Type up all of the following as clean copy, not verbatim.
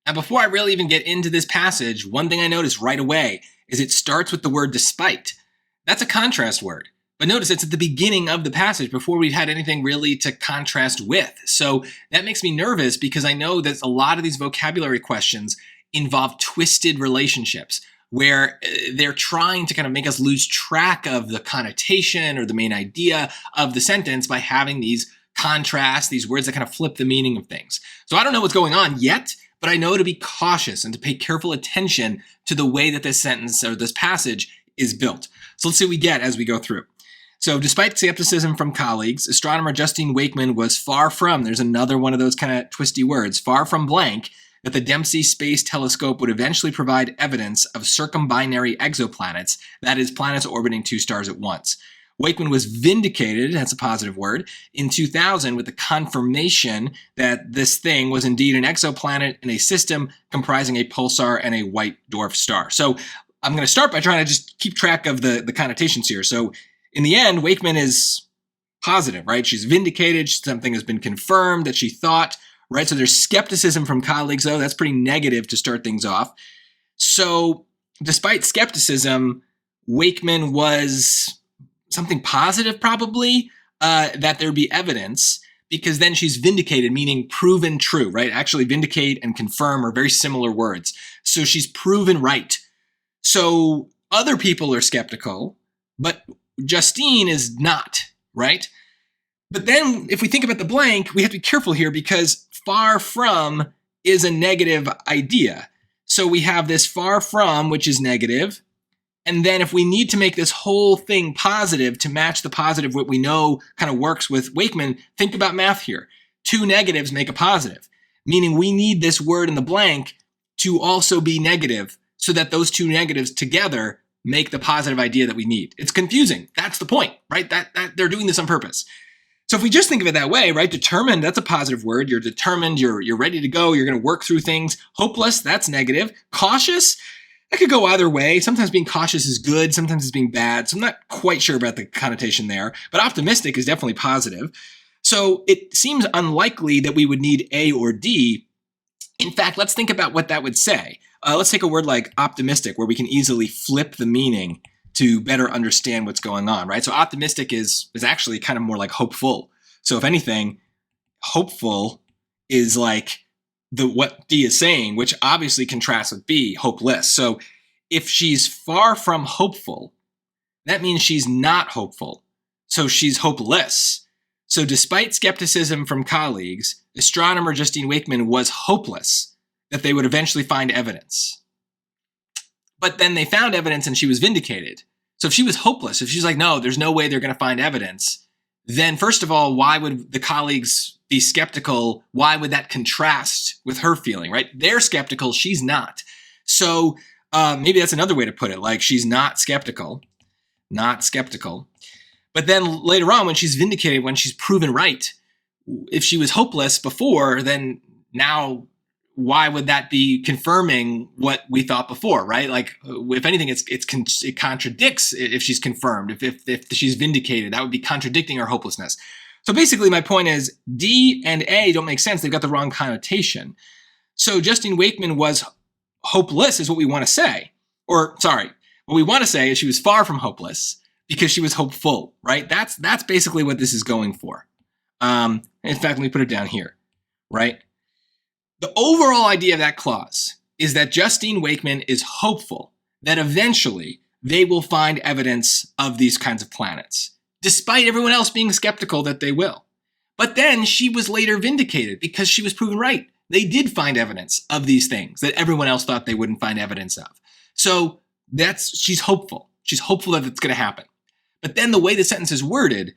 Now, before I really even get into this passage, one thing I notice right away is it starts with the word despite. That's a contrast word. But notice it's at the beginning of the passage before we've had anything really to contrast with. So that makes me nervous because I know that a lot of these vocabulary questions involve twisted relationships where they're trying to kind of make us lose track of the connotation or the main idea of the sentence by having these contrasts, these words that kind of flip the meaning of things. So I don't know what's going on yet, but I know to be cautious and to pay careful attention to the way that this sentence or this passage is built. So let's see what we get as we go through. So despite skepticism from colleagues, astronomer Justine Wakeman was far from, there's another one of those kind of twisty words, far from blank, that the Dempsey Space Telescope would eventually provide evidence of circumbinary exoplanets, that is, planets orbiting two stars at once. Wakeman was vindicated, that's a positive word, in 2000 with the confirmation that this thing was indeed an exoplanet in a system comprising a pulsar and a white dwarf star. So I'm going to start by trying to just keep track of the connotations here. So in the end, Wakeman is positive, right? She's vindicated. Something has been confirmed that she thought, right? So there's skepticism from colleagues, though. That's pretty negative to start things off. So despite skepticism, Wakeman was something positive, probably, that there be evidence, because then she's vindicated, meaning proven true, right? Actually, vindicate and confirm are very similar words. So she's proven right. So other people are skeptical, but Justine is not, right? But then if we think about the blank, we have to be careful here because far from is a negative idea. So we have this far from, which is negative. And then if we need to make this whole thing positive to match the positive, what we know kind of works with Wakeman, think about math here. Two negatives make a positive, meaning we need this word in the blank to also be negative so that those two negatives together make the positive idea that we need. It's confusing. That's the point, right? That they're doing this on purpose. So if we just think of it that way, right? Determined, that's a positive word. You're determined, you're ready to go, you're going to work through things. Hopeless, that's negative. Cautious, that could go either way. Sometimes being cautious is good, sometimes it's being bad. So I'm not quite sure about the connotation there, but optimistic is definitely positive. So it seems unlikely that we would need A or D. In fact, let's think about what that would say. Let's take a word like optimistic, where we can easily flip the meaning to better understand what's going on, right? So optimistic is actually kind of more like hopeful. So if anything, hopeful is like what D is saying, which obviously contrasts with B, hopeless. So if she's far from hopeful, that means she's not hopeful. So she's hopeless. So despite skepticism from colleagues, astronomer Justine Wakeman was hopeless that they would eventually find evidence. But then they found evidence and she was vindicated. So if she was hopeless, if she's like, no, there's no way they're going to find evidence, then first of all, why would the colleagues be skeptical? Why would that contrast with her feeling, right? They're skeptical, she's not. So maybe that's another way to put it, like she's not skeptical. But then later on, when she's vindicated, when she's proven right, if she was hopeless before, then now why would that be confirming what we thought before, right? Like, if anything, it contradicts if she's confirmed, if she's vindicated, that would be contradicting her hopelessness. So basically, my point is D and A don't make sense. They've got the wrong connotation. So Justine Wakeman was hopeless is what we want to say. Or, sorry, what we want to say is she was far from hopeless because she was hopeful, right? That's basically what this is going for. In fact, let me put it down here, right? The overall idea of that clause is that Justine Wakeman is hopeful that eventually they will find evidence of these kinds of planets, despite everyone else being skeptical that they will. But then she was later vindicated because she was proven right. They did find evidence of these things that everyone else thought they wouldn't find evidence of. So she's hopeful. She's hopeful that it's going to happen. But then the way the sentence is worded,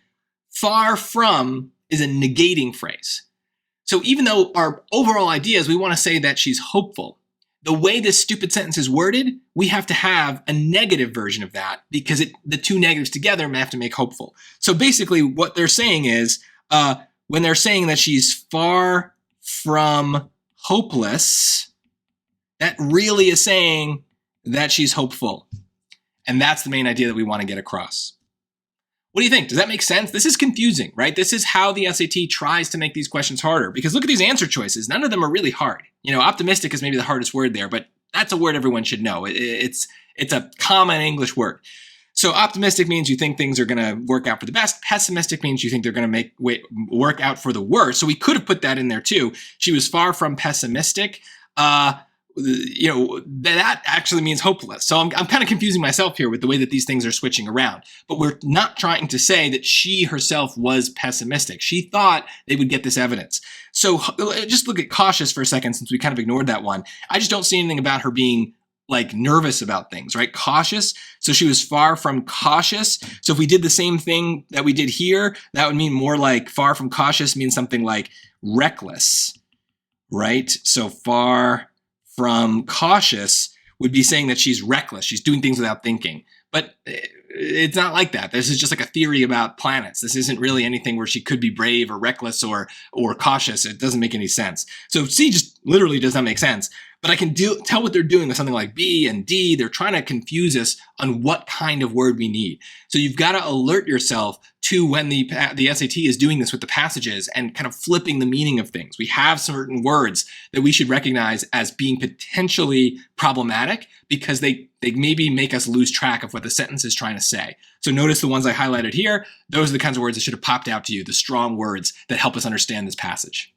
far from is a negating phrase. So even though our overall idea is we want to say that she's hopeful, the way this stupid sentence is worded, we have to have a negative version of that because the two negatives together have to make hopeful. So basically what they're saying is when they're saying that she's far from hopeless, that really is saying that she's hopeful. And that's the main idea that we want to get across. What do you think? Does that make sense? This is confusing, right? This is how the SAT tries to make these questions harder, because look at these answer choices. None of them are really hard. Optimistic is maybe the hardest word there, but that's a word everyone should know. It's a common English word. So optimistic means you think things are going to work out for the best. Pessimistic means you think they're going to work out for the worst. So we could have put that in there too. She was far from pessimistic. That actually means hopeless. So I'm kind of confusing myself here with the way that these things are switching around. But we're not trying to say that she herself was pessimistic. She thought they would get this evidence. So just look at cautious for a second, since we kind of ignored that one. I just don't see anything about her being nervous about things, right? Cautious. So she was far from cautious. So if we did the same thing that we did here, that would mean more like far from cautious means something like reckless, right? So far from cautious would be saying that she's reckless. She's doing things without thinking. But it's not like that. This is just like a theory about planets. This isn't really anything where she could be brave or reckless or cautious. It doesn't make any sense. So C just literally does not make sense. But I can tell what they're doing with something like B and D. They're trying to confuse us on what kind of word we need. So you've got to alert yourself to when the SAT is doing this with the passages and kind of flipping the meaning of things. We have certain words that we should recognize as being potentially problematic because they maybe make us lose track of what the sentence is trying to say. So notice the ones I highlighted here. Those are the kinds of words that should have popped out to you, the strong words that help us understand this passage.